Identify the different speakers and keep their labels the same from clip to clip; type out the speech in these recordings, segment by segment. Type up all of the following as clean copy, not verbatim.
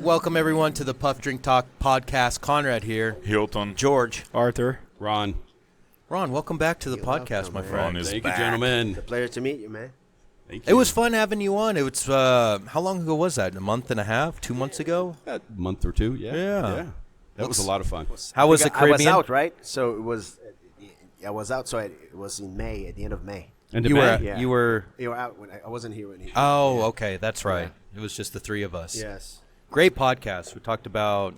Speaker 1: Welcome, everyone, to the Puff Drink Talk podcast. Konrad here.
Speaker 2: Hilton.
Speaker 1: George.
Speaker 3: Arthur.
Speaker 4: Ron.
Speaker 1: Ron, welcome back to the podcast, my friend.
Speaker 2: Ron is
Speaker 4: Thank
Speaker 2: back.
Speaker 4: you, gentlemen.
Speaker 3: It's a pleasure to meet you, man.
Speaker 4: Thank you.
Speaker 1: It was fun having you on. It was, how long ago was that? A month and a half? 2 months ago?
Speaker 4: A month or two, yeah.
Speaker 1: Yeah.
Speaker 4: That was a lot of fun.
Speaker 1: How was the Caribbean?
Speaker 3: I was out, right? So it was. I was out. So it was in May, at the end of May.
Speaker 4: And
Speaker 1: You were,
Speaker 3: Yeah.
Speaker 1: you were.
Speaker 3: You were out when I wasn't here when he.
Speaker 1: Oh, okay. That's right. It was just the three of us.
Speaker 3: Yes.
Speaker 1: Great podcast. We talked about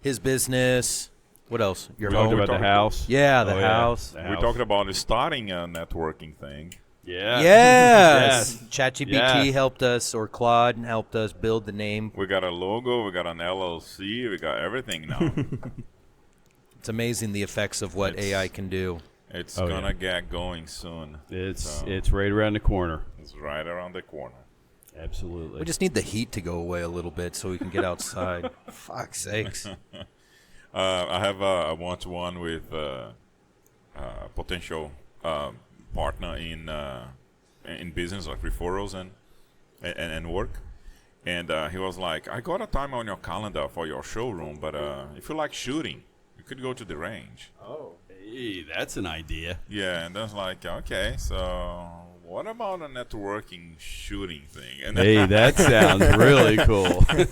Speaker 1: his business. What else? Your
Speaker 4: We talked
Speaker 1: home.
Speaker 4: about the house.
Speaker 1: Yeah, the house.
Speaker 4: The
Speaker 2: We're
Speaker 4: house.
Speaker 2: talking about starting a networking thing.
Speaker 4: Yeah.
Speaker 1: Yes.
Speaker 4: Yes.
Speaker 1: ChatGPT
Speaker 4: Yeah.
Speaker 1: helped us, or Claude helped us build the name.
Speaker 2: We got a logo. We got an LLC. We got everything now.
Speaker 1: It's amazing the effects of what
Speaker 2: It's-
Speaker 1: AI can do.
Speaker 2: It's
Speaker 4: Oh,
Speaker 2: gonna
Speaker 4: yeah.
Speaker 2: get going soon.
Speaker 4: It's
Speaker 2: So,
Speaker 4: it's right around the corner.
Speaker 2: it's right around the corner.
Speaker 4: Absolutely.
Speaker 1: We just need the heat to go away a little bit so we can get outside. Fuck's sakes.
Speaker 2: I have a one-to-one with a potential partner in business, like referrals and work. And he was like, I got a time on your calendar for your showroom, but if you like shooting, you could go to the range.
Speaker 4: Hey, that's an idea.
Speaker 2: Yeah, and I was like, okay, so what about a networking shooting thing? And
Speaker 4: Hey, that sounds really cool.
Speaker 2: and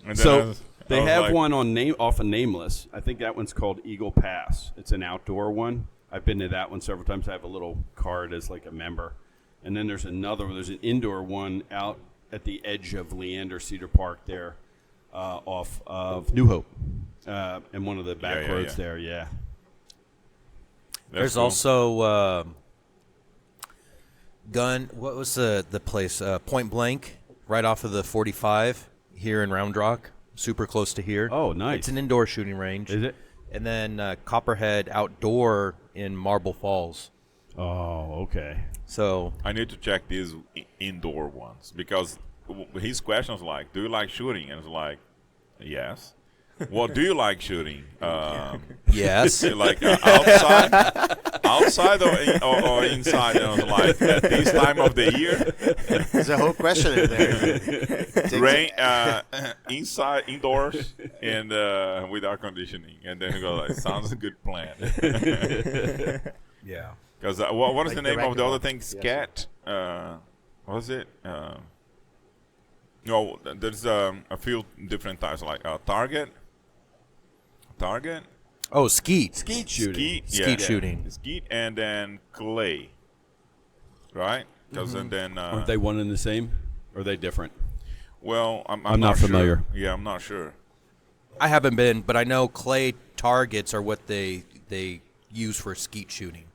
Speaker 2: then I
Speaker 4: So
Speaker 2: was-
Speaker 4: they
Speaker 2: I was
Speaker 4: have
Speaker 2: like,
Speaker 4: one on off of Nameless. I think that one's called Eagle Pass. It's an outdoor one. I've been to that one several times. I have a little card as like a member. And then there's another one. There's an indoor one out at the edge of Leander Cedar Park there, off of New Hope, and one of the back
Speaker 2: Yeah,
Speaker 4: roads
Speaker 2: yeah.
Speaker 4: there. Yeah.
Speaker 2: That's
Speaker 1: There's
Speaker 2: cool.
Speaker 1: also gun. What was the place? Point Blank, right off of the 45 here in Round Rock, super close to here.
Speaker 4: Oh, nice.
Speaker 1: It's an indoor shooting range.
Speaker 4: Is it?
Speaker 1: And then Copperhead Outdoor in Marble Falls.
Speaker 4: Oh, okay.
Speaker 1: So
Speaker 2: I need to check these indoor ones because his question was like, "Do you like shooting?" And it's like, "Yes." What do you like shooting?
Speaker 1: yes,
Speaker 2: Like outside or inside? And I was like, at this time of the year,
Speaker 3: There's a whole question in there.
Speaker 2: rain, inside, indoors, and with air conditioning. And then he goes, like, "Sounds a good plan."
Speaker 1: yeah.
Speaker 2: Because what is
Speaker 3: Like
Speaker 2: the name of the
Speaker 3: director
Speaker 2: other
Speaker 3: of-
Speaker 2: thing? Skeet. What was it? No, there's a few different types, like Target.
Speaker 1: Oh, Skeet.
Speaker 4: Skeet shooting.
Speaker 1: Skeet shooting.
Speaker 2: Skeet, and then clay. Right? Because
Speaker 1: Mm-hmm.
Speaker 2: then.
Speaker 4: Aren't they one and the same? Or are they different?
Speaker 2: Well, I'm
Speaker 4: I'm not
Speaker 2: sure.
Speaker 4: familiar.
Speaker 2: Yeah, I'm not sure.
Speaker 1: I haven't been, but I know clay targets are what they use for skeet shooting.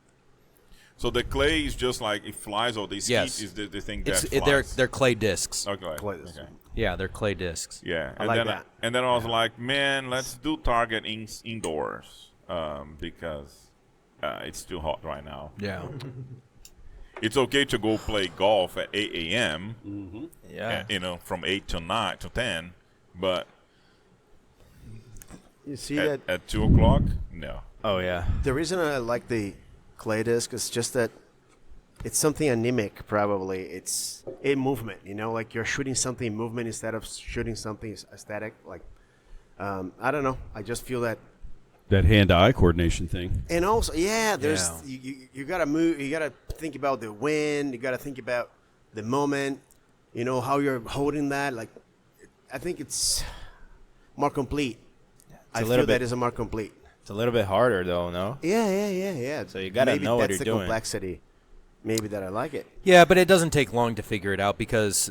Speaker 2: So the clay is just like it flies, or the skeet
Speaker 1: Yes.
Speaker 2: is the thing
Speaker 1: It's
Speaker 2: that
Speaker 1: they're
Speaker 2: flies.
Speaker 1: clay discs.
Speaker 2: Okay.
Speaker 3: Clay discs.
Speaker 2: Okay.
Speaker 1: Yeah, they're clay discs.
Speaker 2: Yeah,
Speaker 3: I
Speaker 2: and
Speaker 3: like
Speaker 2: then
Speaker 3: that.
Speaker 2: and then I was like, man, let's do Target indoors because it's too hot right now.
Speaker 1: Yeah.
Speaker 2: It's okay to go play golf at 8 a.m.
Speaker 1: Yeah.
Speaker 2: From 8 to 9 to 10, but
Speaker 3: You see that
Speaker 2: at 2 o'clock, no.
Speaker 1: Oh yeah.
Speaker 3: the reason I like the clay disc is just that it's something anemic. Probably it's in movement. Like you're shooting something in movement instead of shooting something static. Like I don't know. I just feel that.
Speaker 4: That hand-eye coordination thing.
Speaker 3: And also, there's
Speaker 1: Yeah.
Speaker 3: you gotta move. You gotta think about the wind. You gotta think about the moment. How you're holding that. Like, I think it's more complete. I
Speaker 5: a
Speaker 3: feel
Speaker 5: little
Speaker 3: that
Speaker 5: bit-
Speaker 3: is a more complete.
Speaker 5: It's a little bit harder, though, no?
Speaker 3: Yeah.
Speaker 5: So you gotta
Speaker 3: Maybe
Speaker 5: know what
Speaker 3: that's
Speaker 5: you're
Speaker 3: the
Speaker 5: doing.
Speaker 3: complexity. Maybe that I like it.
Speaker 1: Yeah, but it doesn't take long to figure it out because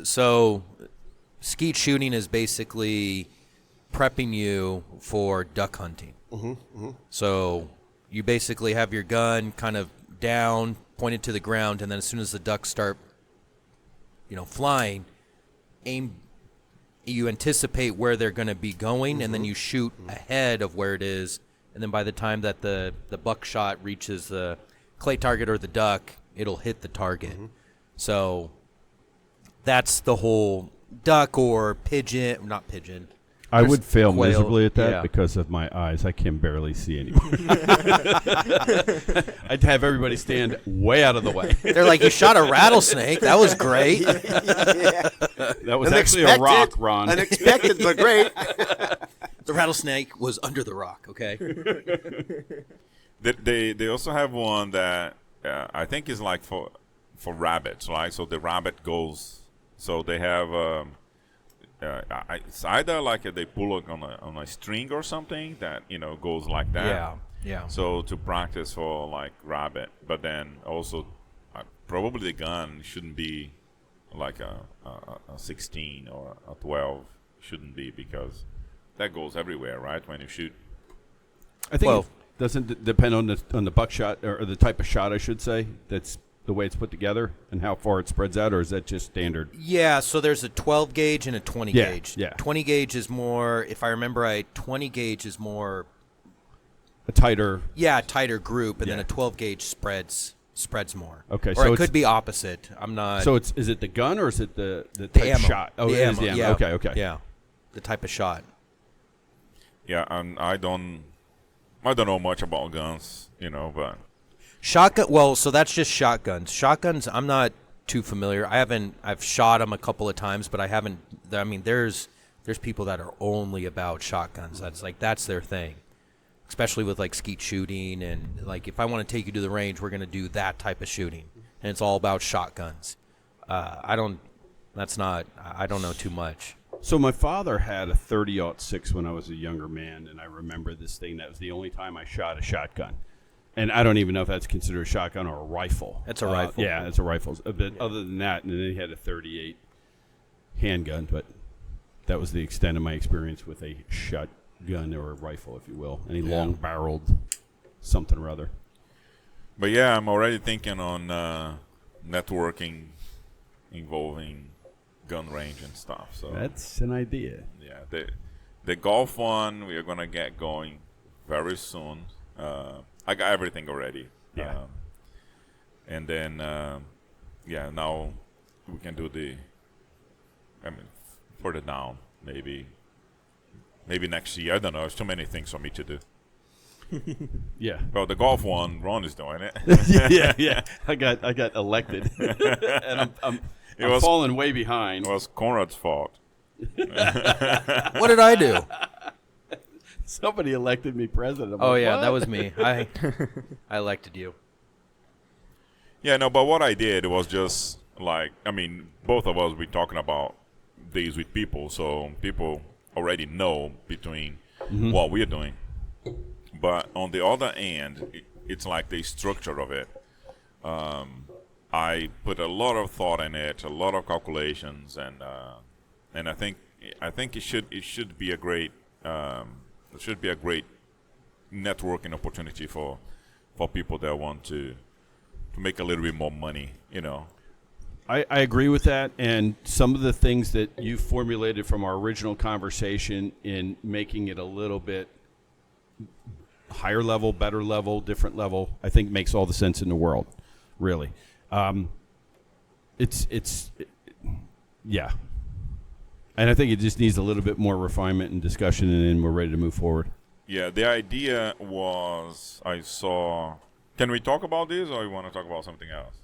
Speaker 1: skeet shooting is basically prepping you for duck hunting. So you basically have your gun kind of down, pointed to the ground, and then as soon as the ducks start, flying, you anticipate where they're going to be going, and then you shoot ahead of where it is. And then by the time that the buckshot reaches the clay target or the duck, it'll hit the target. So that's the whole duck or pigeon, not pigeon,
Speaker 4: I would fail
Speaker 1: quail,
Speaker 4: miserably at that
Speaker 1: yeah.
Speaker 4: because of my eyes. I can barely see anybody. I'd have everybody stand way out of the way.
Speaker 1: They're like, you shot a rattlesnake. That was great.
Speaker 3: Yeah.
Speaker 4: That was actually a rock, Ron.
Speaker 3: Unexpected, but great.
Speaker 1: The rattlesnake was under the rock, okay?
Speaker 2: They also have one that I think is like for rabbits, right? So the rabbit goes. So they have it's either like they pull it on a string or something that goes like that.
Speaker 1: Yeah.
Speaker 2: So to practice for like rabbit, but then also probably the gun shouldn't be like a 16 or a 12. Shouldn't be, because that goes everywhere, right? When you shoot.
Speaker 4: I think it doesn't depend on the buckshot or the type of shot, I should say. That's the way it's put together and how far it spreads out, or is that just standard?
Speaker 1: Yeah, so there's a 12 gauge and a 20 gauge.
Speaker 4: Yeah.
Speaker 1: 20 gauge is more, if I remember right, 20 gauge is more
Speaker 4: A tighter.
Speaker 1: tighter group, and then
Speaker 4: Yeah.
Speaker 1: a 12 gauge spreads more.
Speaker 4: Okay,
Speaker 1: or
Speaker 4: so
Speaker 1: it
Speaker 4: it's-
Speaker 1: could be opposite. I'm not.
Speaker 4: So is it the gun or is it the
Speaker 1: the
Speaker 4: type
Speaker 1: ammo.
Speaker 4: shot? Oh,
Speaker 1: the
Speaker 4: it is
Speaker 1: ammo.
Speaker 4: the ammo.
Speaker 1: Yeah.
Speaker 4: Okay.
Speaker 1: Yeah, the type of shot.
Speaker 2: Yeah, I don't know much about guns, but
Speaker 1: Shotgun. Well, so that's just shotguns. Shotguns, I'm not too familiar. I've shot them a couple of times, but I haven't. I mean, there's people that are only about shotguns. That's their thing. Especially with like skeet shooting, and like if I want to take you to the range, we're gonna do that type of shooting, and it's all about shotguns. I don't know too much.
Speaker 4: So my father had a 30-06 when I was a younger man, and I remember this thing. That was the only time I shot a shotgun. And I don't even know if that's considered a shotgun or a rifle.
Speaker 1: It's a rifle.
Speaker 4: Yeah, it's a rifle. But other than that, and then he had a 38 handgun, but that was the extent of my experience with a shotgun or a rifle, if you will. Any long-barreled something or other.
Speaker 2: But yeah, I'm already thinking on networking involving gun range and stuff. So
Speaker 4: That's an idea.
Speaker 2: yeah, the golf one we are gonna get going very soon. I got everything already.
Speaker 4: Yeah.
Speaker 2: And then now we can do further down maybe next year. I don't know. There's too many things for me to do.
Speaker 4: Yeah.
Speaker 2: Well, the golf one, Ron is doing it.
Speaker 4: yeah. I got elected, and I'm
Speaker 2: was-
Speaker 4: falling way behind.
Speaker 2: It was Konrad's fault.
Speaker 1: What did I do?
Speaker 4: Somebody elected me president. I'm
Speaker 1: Oh
Speaker 4: like,
Speaker 1: yeah,
Speaker 4: what?
Speaker 1: that was me. I elected you.
Speaker 2: Yeah, no, but what I did was just like, both of us, we talking about these with people, so people already know between what we're doing. But on the other end, it's like the structure of it. I put a lot of thought in it, a lot of calculations, and I think it should be a great networking opportunity for people that want to make a little bit more money,
Speaker 4: I agree with that, and some of the things that you formulated from our original conversation in making it a little bit higher level, better level, different level, I think makes all the sense in the world, really. Yeah. And I think it just needs a little bit more refinement and discussion, and then we're ready to move forward.
Speaker 2: Yeah, the idea was can we talk about this, or you want to talk about something else?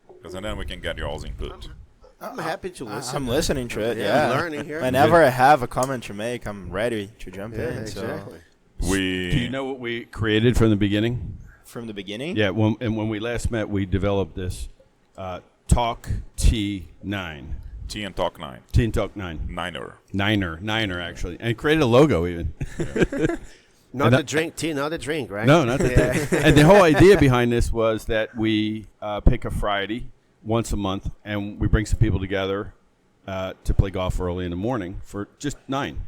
Speaker 2: Because then we can get your all's input.
Speaker 3: I'm happy to listen.
Speaker 5: I'm listening to it.
Speaker 3: Yeah,
Speaker 5: Yeah,
Speaker 3: I'm learning here.
Speaker 5: Whenever I have a comment to make, I'm ready to jump
Speaker 3: Yeah,
Speaker 5: in.
Speaker 3: exactly.
Speaker 5: So
Speaker 4: Do you know what we created from the beginning?
Speaker 5: from the beginning,
Speaker 4: Yeah, when we last met, we developed this Talk T9.
Speaker 2: Tea and Talk 9.
Speaker 4: T and Talk 9. Niner, actually. And created a logo, even.
Speaker 3: Not
Speaker 4: And
Speaker 3: the drink, tea, not the drink, right?
Speaker 4: No, not that. And the whole idea behind this was that we pick a Friday once a month, and we bring some people together to play golf early in the morning for just 9.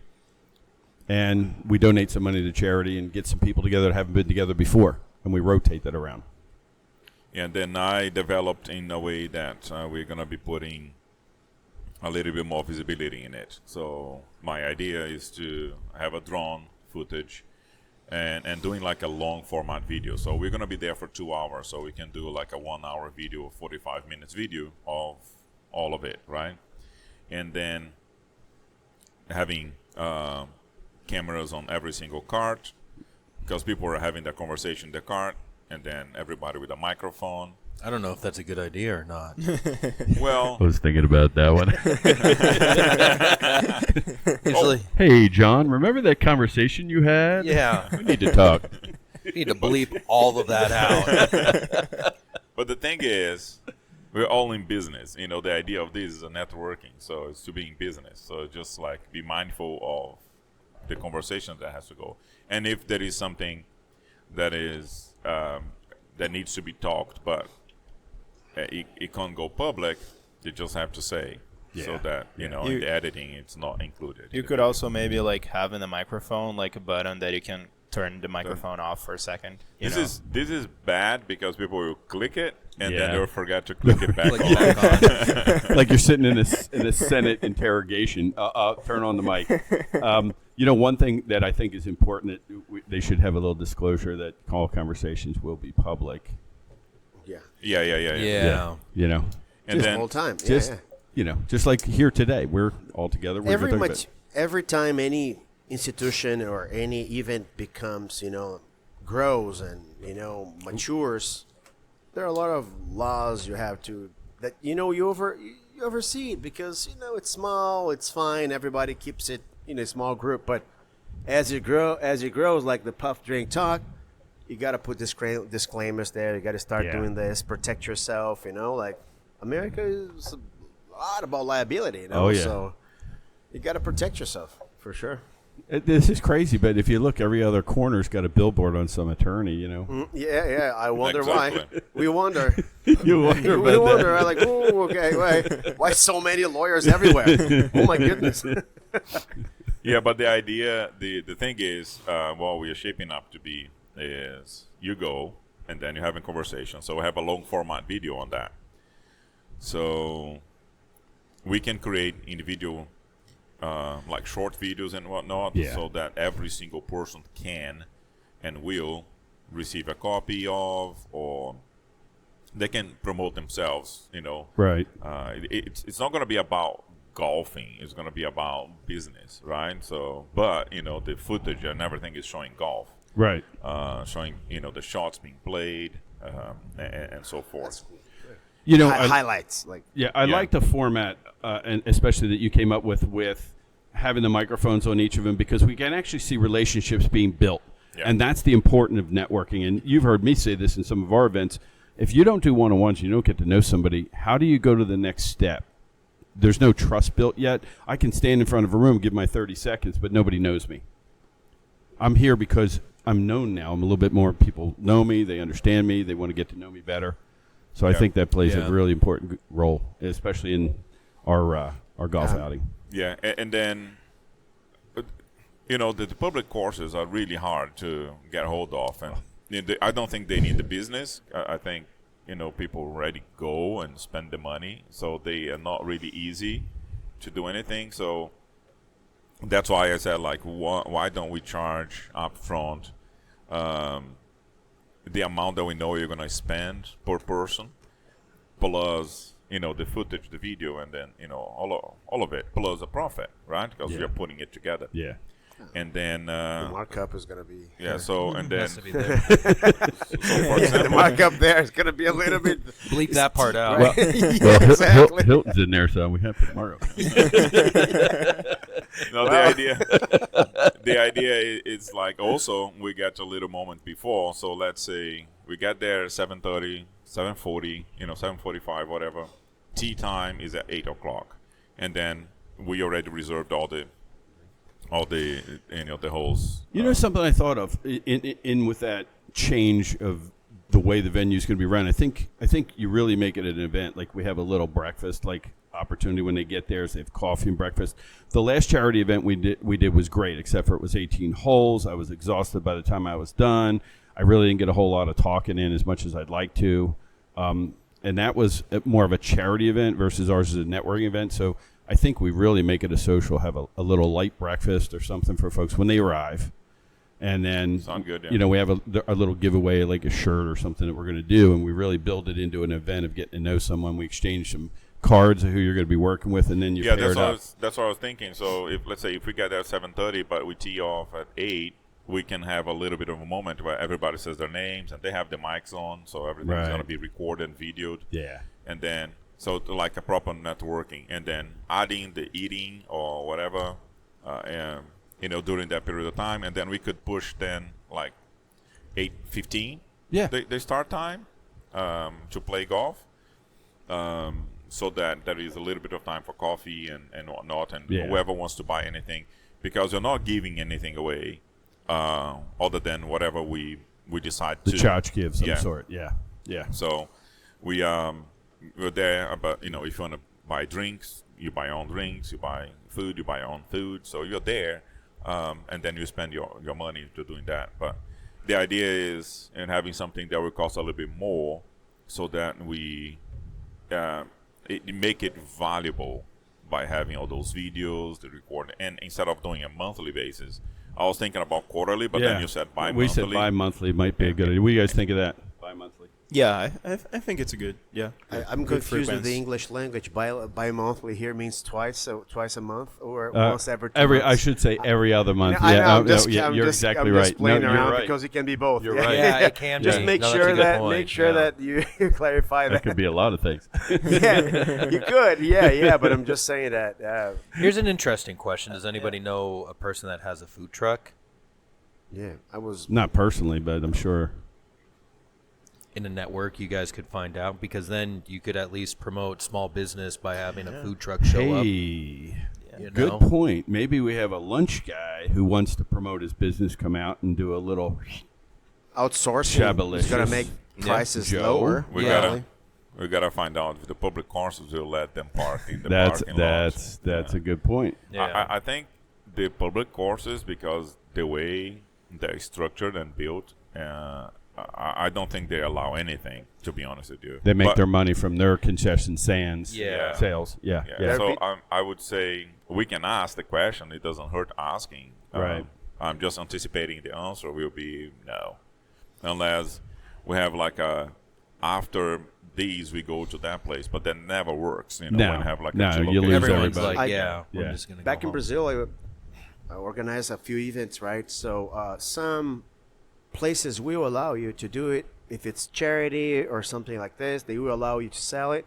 Speaker 4: And we donate some money to charity and get some people together that haven't been together before, and we rotate that around.
Speaker 2: And then I developed in a way that we're going to be putting a little bit more visibility in it. So my idea is to have a drone footage and doing like a long format video. So we're going to be there for 2 hours, so we can do like a 1 hour video, 45 minutes video of all of it, right? And then having cameras on every single cart, because people are having that conversation in the cart, and then everybody with a microphone.
Speaker 1: I don't know if that's a good idea or not.
Speaker 2: Well,
Speaker 4: I was thinking about that one.
Speaker 1: Usually,
Speaker 4: Hey, John, remember that conversation you had?
Speaker 1: yeah,
Speaker 4: We need to talk.
Speaker 1: you need to bleep all of that out.
Speaker 2: but the thing is, we're all in business. You know, the idea of this is a networking, so it's to be in business. So just like be mindful of the conversation that has to go, and if there is something that is that needs to be talked, but it can't go public, you just have to say so that in the editing it's not included.
Speaker 5: You could also maybe like have in the microphone like a button that you can turn the microphone off for a second.
Speaker 2: This is bad because people will click it and then
Speaker 4: Yeah.
Speaker 2: they'll forget to click it back
Speaker 1: Click
Speaker 2: on.
Speaker 1: back on.
Speaker 4: Like you're sitting in a Senate interrogation. Turn on the mic. One thing that I think is important that they should have a little disclosure that call conversations will be public.
Speaker 3: Yeah.
Speaker 2: Yeah.
Speaker 1: Yeah.
Speaker 2: And
Speaker 3: The
Speaker 2: then
Speaker 3: whole time.
Speaker 4: Just
Speaker 3: yeah.
Speaker 4: just like here today, we're all together. We're gonna talk about-
Speaker 3: Every time any institution or any event becomes, grows and, matures, there are a lot of laws you have to that you oversee it because it's small, it's fine, everybody keeps it in a small group, but as it grows like the puff drink talk, you got to put disclaimers there. You got to start doing this, protect yourself, like America is a lot about liability,
Speaker 4: Oh, yeah.
Speaker 3: so you got to protect yourself for sure.
Speaker 4: This is crazy, but if you look, every other corner's got a billboard on some attorney.
Speaker 3: Yeah. I wonder why.
Speaker 2: Exactly.
Speaker 3: We wonder.
Speaker 4: You wonder
Speaker 3: we
Speaker 4: about
Speaker 3: wonder.
Speaker 4: that.
Speaker 3: I'm like, oh, okay. Why so many lawyers everywhere? Oh my goodness.
Speaker 2: Yeah, but the idea, the thing is, what we are shaping up to be is you go and then you're having conversation. So we have a long format video on that. So we can create individual, like short videos and whatnot, so that every single person can and will receive a copy of, or they can promote themselves.
Speaker 4: Right.
Speaker 2: It's not going to be about golfing. It's going to be about business, right? So, but the footage and everything is showing golf.
Speaker 4: Right.
Speaker 2: Showing the shots being played and so forth.
Speaker 3: Highlights.
Speaker 4: I like the format, and especially that you came up with having the microphones on each of them, because we can actually see relationships being built, and that's the importance of networking. And you've heard me say this in some of our events. If you don't do one-on-ones, you don't get to know somebody. How do you go to the next step? There's no trust built yet. I can stand in front of a room, give my 30 seconds, but nobody knows me. I'm here because I'm known now. I'm a little bit more. People know me. They understand me. They want to get to know me better. So I think that plays a really important role, especially in our golf outing.
Speaker 2: Yeah, and then, the public courses are really hard to get hold of, and I don't think they need the business. I think people already go and spend the money, so they are not really easy to do anything. So that's why I said, like, why don't we charge up front the amount that we know you're going to spend per person, plus the footage, the video, and then all of it, plus a profit, right? Because we are putting it together.
Speaker 4: Yeah.
Speaker 2: And then
Speaker 3: The markup is going to be.
Speaker 2: so and then
Speaker 1: Has to be there.
Speaker 2: so for
Speaker 3: The
Speaker 2: example,
Speaker 3: markup there is going to be a little bit.
Speaker 1: Bleep that part out.
Speaker 4: Well,
Speaker 3: exactly.
Speaker 4: Hilton's in there, so we have tomorrow.
Speaker 2: the idea is like, also we get a little moment before. So let's say we get there at 7:30, 7:40, 7:45, whatever. Tea time is at 8 o'clock, and then we already reserved all the the holes.
Speaker 4: Something I thought of in with that change of the way the venue is going to be run. I think you really make it an event. Like we have a little breakfast opportunity when they get there. So they have coffee and breakfast. The last charity event we did was great, except for it was 18 holes. I was exhausted by the time I was done. I really didn't get a whole lot of talking in as much as I'd like to. And that was more of a charity event versus ours is a networking event. So I think we really make it a social, have a little light breakfast or something for folks when they arrive. And then,
Speaker 2: Sound good, yeah.
Speaker 4: We have a little giveaway, like a shirt or something that we're going to do. And we really build it into an event of getting to know someone. We exchange some cards of who you're going to be working with, and then you pair
Speaker 2: that's
Speaker 4: it up.
Speaker 2: that's what I was thinking. So if let's say if we get there at 7:30, but we tee off at 8, we can have a little bit of a moment where everybody says their names and they have the mics on, so everything's
Speaker 4: Right.
Speaker 2: going to be recorded and videoed.
Speaker 4: Yeah.
Speaker 2: And then like a proper networking, and then adding the eating or whatever, and during that period of time, and then we could push then like 8:15.
Speaker 4: Yeah.
Speaker 2: They start time to play golf. So that there is a little bit of time for coffee and whatnot, and whoever wants to buy anything, because you're not giving anything away other than whatever we decide
Speaker 4: The
Speaker 2: to.
Speaker 4: tchotchke of some
Speaker 2: Yeah.
Speaker 4: sort. Yeah. Yeah.
Speaker 2: So we're there, but if you want to buy drinks, you buy your own drinks. You buy food, you buy your own food. So you're there, and then you spend your money to doing that. But the idea is in having something that will cost a little bit more, so that we make it valuable by having all those videos, the recording, and instead of doing a monthly basis, I was thinking about quarterly, but then you said bi-monthly.
Speaker 4: We said bi-monthly might be a good idea. What do you guys think of that? Bi-monthly.
Speaker 5: Yeah, I think it's a good. Yeah.
Speaker 3: I'm
Speaker 5: good
Speaker 3: confused with
Speaker 5: frequency.
Speaker 3: the English language. Bi-monthly here means twice, so twice a month, or once every 2 months.
Speaker 4: I should say every other month.
Speaker 3: I know, I'm
Speaker 4: no,
Speaker 3: just,
Speaker 4: yeah,
Speaker 3: I'm
Speaker 4: you're
Speaker 3: just,
Speaker 4: exactly
Speaker 3: I'm
Speaker 4: right.
Speaker 3: just playing
Speaker 4: No,
Speaker 3: around
Speaker 4: you're right.
Speaker 3: because it can be both.
Speaker 4: You're right.
Speaker 1: Yeah, it can
Speaker 3: Just
Speaker 1: be.
Speaker 3: make
Speaker 1: No, that's a
Speaker 3: sure
Speaker 1: good
Speaker 3: that
Speaker 1: point.
Speaker 3: that you clarify
Speaker 4: That
Speaker 3: that.
Speaker 4: could be a lot of things.
Speaker 3: Yeah, you could. Yeah, but I'm just saying that.
Speaker 1: Here's an interesting question. Does anybody know a person that has a food truck?
Speaker 3: Yeah, I was.
Speaker 4: Not personally, but I'm sure.
Speaker 1: In a network, you guys could find out, because then you could at least promote small business by having a food truck show up.
Speaker 4: Hey,
Speaker 1: You
Speaker 4: good
Speaker 1: know?
Speaker 4: point. Maybe we have a lunch guy who wants to promote his business come out and do a little.
Speaker 3: Outsourcing
Speaker 4: Shabalicious.
Speaker 3: is going to make prices
Speaker 4: Joe.
Speaker 3: lower.
Speaker 2: We
Speaker 1: Yeah.
Speaker 2: gotta find out if the public courses will let them park in the
Speaker 4: That's
Speaker 2: parking lots.
Speaker 4: that's a good point.
Speaker 1: Yeah.
Speaker 2: I think the public courses, because the way they're structured and built, I don't think they allow anything, to be honest with you.
Speaker 4: They make
Speaker 2: But-
Speaker 4: their money from their concession stands.
Speaker 1: Yeah.
Speaker 4: Sales. Yeah.
Speaker 2: Yeah.
Speaker 4: Yeah.
Speaker 2: So I would say we can ask the question. It doesn't hurt asking.
Speaker 4: Right.
Speaker 2: I'm just anticipating the answer will be no, unless we have like after these we go to that place, but that never works.
Speaker 4: No.
Speaker 2: when you have like
Speaker 4: No,
Speaker 2: a
Speaker 4: you lose
Speaker 1: Everyone's
Speaker 4: everybody.
Speaker 1: like,
Speaker 3: I-
Speaker 1: we're
Speaker 4: Yeah.
Speaker 1: just going to
Speaker 3: Back
Speaker 1: go
Speaker 3: in
Speaker 1: home.
Speaker 3: Brazil, I organized a few events, right? So some places will allow you to do it if it's charity or something like this. They will allow you to sell it,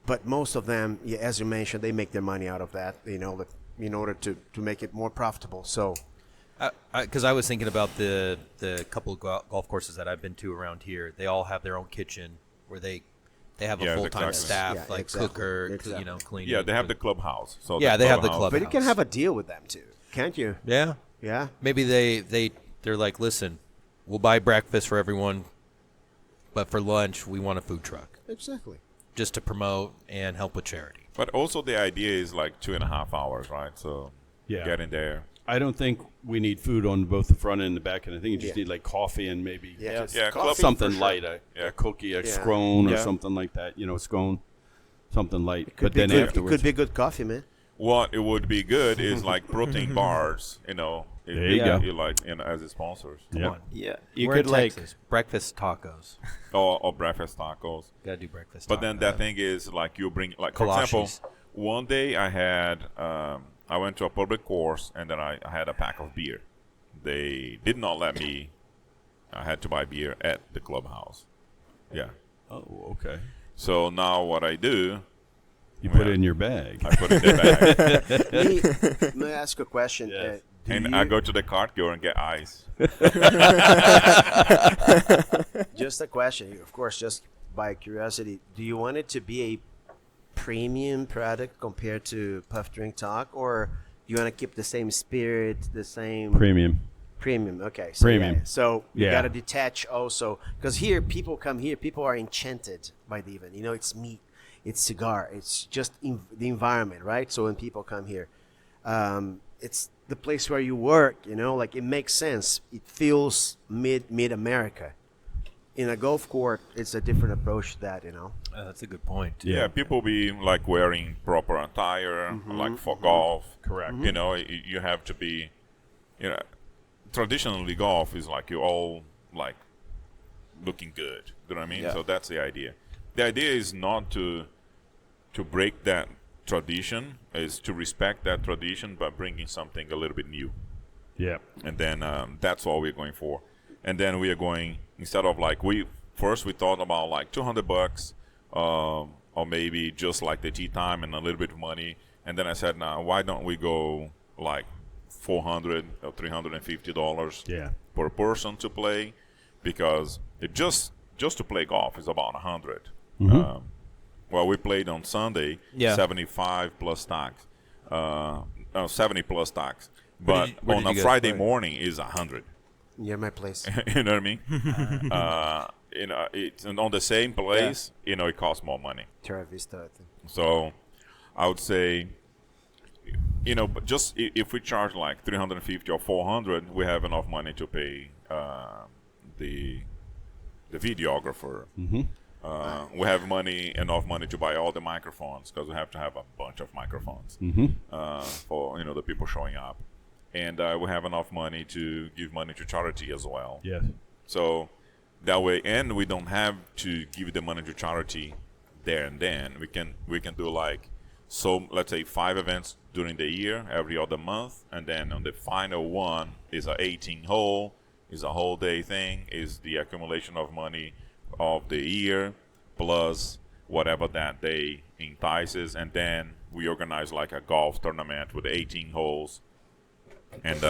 Speaker 3: but most of them, yeah, as you mentioned, they make their money out of that. In order to make it more profitable. So
Speaker 1: Because I was thinking about the couple of golf courses that I've been to around here. They all have their own kitchen where they have a
Speaker 2: Yes,
Speaker 1: full-time
Speaker 2: exactly.
Speaker 1: staff,
Speaker 3: Yeah,
Speaker 1: like
Speaker 3: exactly.
Speaker 1: cooker,
Speaker 3: Exactly.
Speaker 1: cleaning.
Speaker 2: Yeah, they have the clubhouse. So
Speaker 1: Yeah, they have the club.
Speaker 3: but you can have a deal with them too, can't you?
Speaker 1: Yeah.
Speaker 3: Yeah.
Speaker 1: Maybe they're like, listen, we'll buy breakfast for everyone, but for lunch we want a food truck
Speaker 3: Exactly.
Speaker 1: just to promote and help with charity.
Speaker 2: But also the idea is like 2.5 hours, right? So
Speaker 4: Yeah.
Speaker 2: getting there.
Speaker 4: I don't think we need food on both the front and the back end. I think you just
Speaker 3: Yeah.
Speaker 4: need like coffee and maybe
Speaker 3: Yeah.
Speaker 4: just
Speaker 2: Yeah, coffee
Speaker 4: something
Speaker 3: for sure.
Speaker 4: light,
Speaker 2: Yeah.
Speaker 4: a cookie, a
Speaker 3: Yeah.
Speaker 4: scone or
Speaker 5: Yeah.
Speaker 4: something like that. A scone, something light.
Speaker 3: Could
Speaker 4: But
Speaker 3: be
Speaker 4: then
Speaker 3: good,
Speaker 4: afterwards,
Speaker 3: it could be good coffee, man.
Speaker 2: What it would be good is like protein bars, if
Speaker 4: There you go.
Speaker 2: you like, as a sponsors,
Speaker 4: yeah.
Speaker 1: Come on.
Speaker 5: Yeah, you
Speaker 1: We're
Speaker 5: could
Speaker 1: in
Speaker 5: like.
Speaker 1: Texas. Breakfast tacos.
Speaker 2: or breakfast tacos.
Speaker 1: Gotta do breakfast.
Speaker 2: But then that thing is like you bring, like for example,
Speaker 1: Kolaches.
Speaker 2: one day I went to a public course and then I had a pack of beer. They did not let me. I had to buy beer at the clubhouse. Yeah.
Speaker 4: Oh, okay.
Speaker 2: So now what I do,
Speaker 4: You put it in your bag.
Speaker 2: I put it in the bag
Speaker 3: May I ask a question?
Speaker 4: Yes.
Speaker 2: and I go to the cart go and get ice.
Speaker 3: Just a question, of course, just by curiosity. Do you want it to be a premium product compared to Puff Drink Talk, or you want to keep the same spirit, the same
Speaker 4: Premium.
Speaker 3: Premium? Okay, so
Speaker 4: Premium.
Speaker 3: Yeah. So you
Speaker 4: Yeah.
Speaker 3: got to detach also, because here people come here, people are enchanted by the event. It's meat, it's cigar, it's just the environment, right? So when people come here, it's the place where you work. Like it makes sense. It feels mid America. In a golf court, it's a different approach to that.
Speaker 1: That's a good point.
Speaker 2: Yeah, people be like wearing proper attire, like for golf.
Speaker 4: Correct.
Speaker 2: You have to be, traditionally golf is like you're all like looking good. You know what I mean?
Speaker 5: Yeah.
Speaker 2: So that's the idea. The idea is not to to break that tradition, is to respect that tradition by bringing something a little bit new.
Speaker 4: Yeah.
Speaker 2: And then that's what we're going for. And then we are going, instead of like, we thought about like $200, or maybe just like the tea time and a little bit of money. And then I said, now why don't we go like $400 or $350
Speaker 4: Yeah.
Speaker 2: per person to play? Because it just to play golf is about $100. Well, we played on Sunday, 75 plus tax, 70 plus tax. But
Speaker 1: where
Speaker 2: on
Speaker 1: did
Speaker 2: a
Speaker 1: you guys
Speaker 2: Friday
Speaker 1: play?
Speaker 2: morning is 100.
Speaker 3: Near my place.
Speaker 2: You know what I mean? It's and on the same place. It costs more money.
Speaker 3: Terra Vista, I think.
Speaker 2: So I would say, but just if we charge like 350 or 400, we have enough money to pay the videographer. We have enough money to buy all the microphones, because we have to have a bunch of microphones for the people showing up, and we have enough money to give money to charity as well.
Speaker 4: Yes.
Speaker 2: So that way, and we don't have to give the money to charity there and then. We can do like, so let's say 5 events during the year, every other month, and then on the final one is a 18 hole, is a whole day thing, is the accumulation of money of the year plus whatever that day entices, and then we organize like a golf tournament with 18 holes, and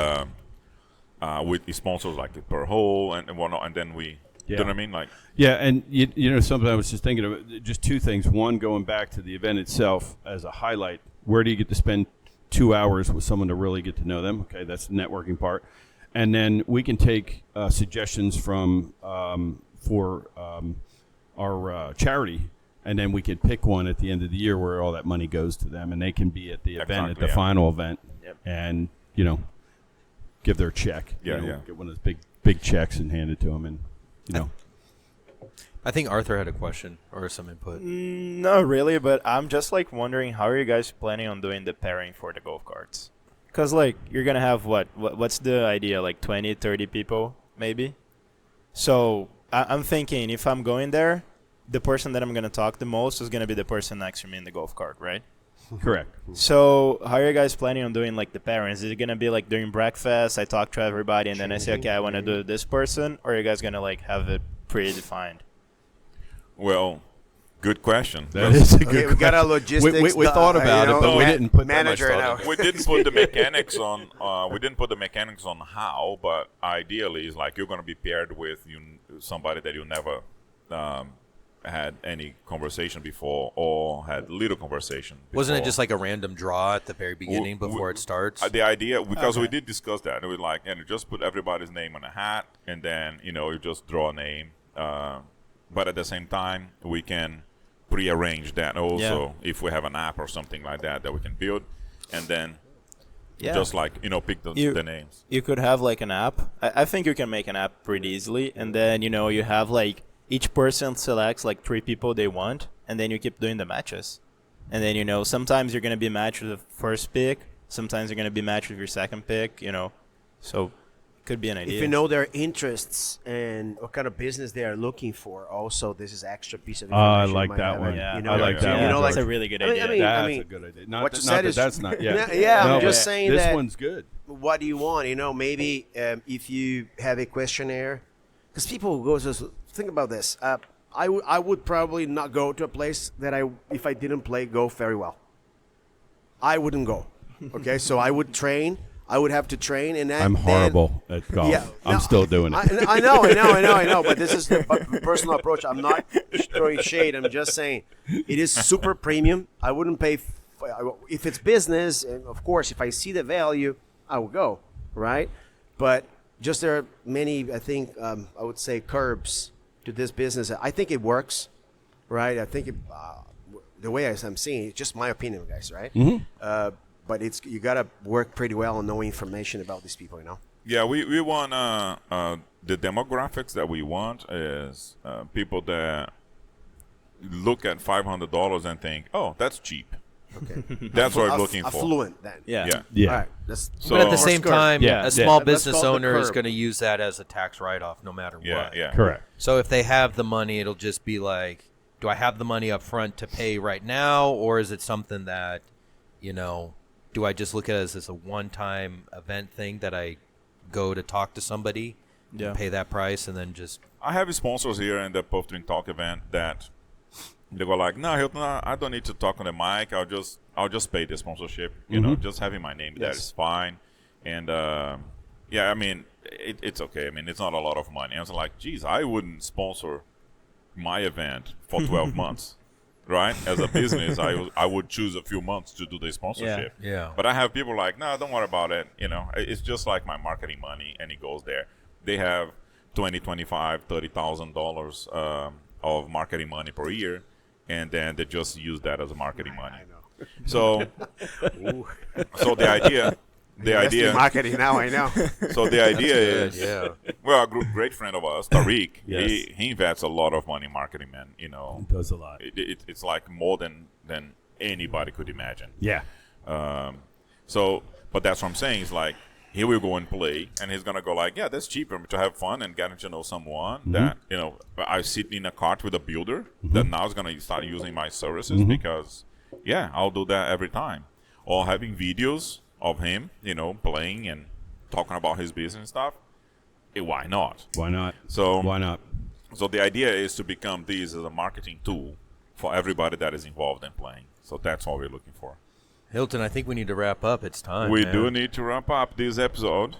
Speaker 2: with sponsors like per hole and whatnot, and then we, you know what I mean, like.
Speaker 4: Yeah, and something I was just thinking of, just 2 things. One, going back to the event itself as a highlight, where do you get to spend 2 hours with someone to really get to know them? Okay, that's the networking part. And then we can take suggestions from for our charity, and then we can pick one at the end of the year where all that money goes to them, and they can be at the event, at the final event, and give their check. Get one of those big checks and hand it to them, and
Speaker 1: I think Arthur had a question or some input.
Speaker 5: Not really, but I'm just like wondering, how are you guys planning on doing the pairing for the golf carts? Because like you're gonna have what's the idea, like 20, 30 people maybe? So I'm thinking, if I'm going there, the person that I'm gonna talk the most is gonna be the person next to me in the golf cart, right?
Speaker 4: Correct.
Speaker 5: So how are you guys planning on doing like the pairings? Is it gonna be like during breakfast, I talk to everybody, and then I say, okay, I want to do this person, or are you guys gonna like have it predefined?
Speaker 2: Well, good question.
Speaker 4: That is a good
Speaker 3: Okay, we got our logistics.
Speaker 4: We thought about it, but we didn't put that much
Speaker 3: manager
Speaker 4: thought
Speaker 3: now.
Speaker 4: into
Speaker 2: We didn't put the mechanics on. We didn't put the mechanics on how, but ideally, it's like you're going to be paired with somebody that you never had any conversation before, or had little conversation before.
Speaker 1: Wasn't it just like a random draw at the very beginning before it starts?
Speaker 2: The idea, because we did discuss that, it was like, and you just put everybody's name on a hat, and then you just draw a name. But at the same time, we can prearrange that also if we have an app or something like that we can build, and then just like pick the names.
Speaker 5: You could have like an app. I think you can make an app pretty easily, and then you have like each person selects like 3 people they want, and then you keep doing the matches, and then sometimes you're gonna be matched with the first pick, sometimes you're gonna be matched with your second pick, so could be an idea.
Speaker 3: If you know their interests and what kind of business they are looking for, also this is extra piece of information.
Speaker 4: I
Speaker 3: you
Speaker 4: like
Speaker 3: might
Speaker 4: that
Speaker 3: have.
Speaker 4: one.
Speaker 5: Yeah,
Speaker 4: I like that one.
Speaker 5: That's a really good idea.
Speaker 3: I mean,
Speaker 4: That's a good idea.
Speaker 3: what you said is
Speaker 4: that's not. Yeah,
Speaker 3: Yeah,
Speaker 4: No,
Speaker 3: I'm just
Speaker 4: but
Speaker 3: saying
Speaker 4: this
Speaker 3: that.
Speaker 4: one's good.
Speaker 3: What do you want? Maybe if you have a questionnaire, because people go to think about this. I would probably not go to a place that if I didn't play golf very well. I wouldn't go. Okay, so I would train. I would have to train, and
Speaker 4: I'm horrible at golf.
Speaker 3: Yeah,
Speaker 4: I'm still doing it.
Speaker 3: I know. But this is the personal approach. I'm not throwing shade. I'm just saying it is super premium. I wouldn't pay if it's business. And of course, if I see the value, I will go. Right, but just there are many. I think I would say curbs to this business. I think it works. Right. I think the way I'm seeing it, it's just my opinion, guys. Right. Mm-hmm. But you gotta work pretty well and know information about these people,
Speaker 2: Yeah, we want the demographics that we want is people that look at $500 and think, oh, that's cheap.
Speaker 3: Okay.
Speaker 2: That's what we're looking for.
Speaker 3: Affluent then.
Speaker 2: Yeah.
Speaker 4: Yeah.
Speaker 3: All right. That's
Speaker 2: So-
Speaker 1: but at the
Speaker 2: Or
Speaker 1: same
Speaker 3: skirt.
Speaker 1: time,
Speaker 4: Yeah.
Speaker 1: a small
Speaker 3: Let's
Speaker 1: business
Speaker 3: call it the
Speaker 1: owner is
Speaker 3: curb.
Speaker 1: going to use that as a tax write-off no matter
Speaker 2: Yeah,
Speaker 1: what.
Speaker 2: yeah.
Speaker 4: Correct.
Speaker 1: So if they have the money, it'll just be like, do I have the money up front to pay right now, or is it something that, do I just look at it as a one-time event thing that I go to talk to somebody, and pay that price, and then just...
Speaker 2: I have sponsors here in the Puff Drink Talk event that they go like, no, Hilton, I don't need to talk on the mic. I'll just pay the sponsorship. Just having my name there is fine. And I mean, it's okay. I mean, it's not a lot of money. I was like, geez, I wouldn't sponsor my event for 12 months, right? As a business, I would choose a few months to do the sponsorship.
Speaker 1: Yeah.
Speaker 2: But I have people like, no, don't worry about it. It's just like my marketing money, and it goes there. They have $20,000, $25,000, $30,000 of marketing money per year, and then they just use that as a marketing money.
Speaker 3: I know.
Speaker 2: So, so the idea.
Speaker 3: Marketing now, I know.
Speaker 2: So the idea is, well, a great friend of ours, Tariq,
Speaker 4: Yes.
Speaker 2: he invests a lot of money in marketing, man.
Speaker 4: He does a lot.
Speaker 2: It's like more than anybody could imagine.
Speaker 4: Yeah.
Speaker 2: But that's what I'm saying. Is like, he will go and play, and he's gonna go like, yeah, that's cheaper to have fun and getting to know someone that I sit in a cart with a builder that now is gonna start using my services because I'll do that every time, or having videos of him, playing and talking about his business and stuff. Why not?
Speaker 4: Why not?
Speaker 2: So
Speaker 4: Why not?
Speaker 2: So the idea is to become this as a marketing tool for everybody that is involved in playing. So that's what we're looking for.
Speaker 1: Hilton, I think we need to wrap up. It's time.
Speaker 2: We
Speaker 1: man.
Speaker 2: do need to wrap up this episode.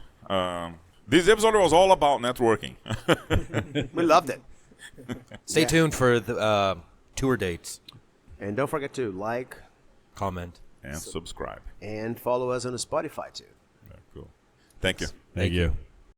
Speaker 2: This episode was all about networking.
Speaker 3: We loved it.
Speaker 1: Stay tuned for the tour dates.
Speaker 3: And don't forget to like
Speaker 1: Comment.
Speaker 2: And subscribe.
Speaker 3: and follow us on Spotify too.
Speaker 2: Yeah, cool. Thank you.
Speaker 4: Thank you.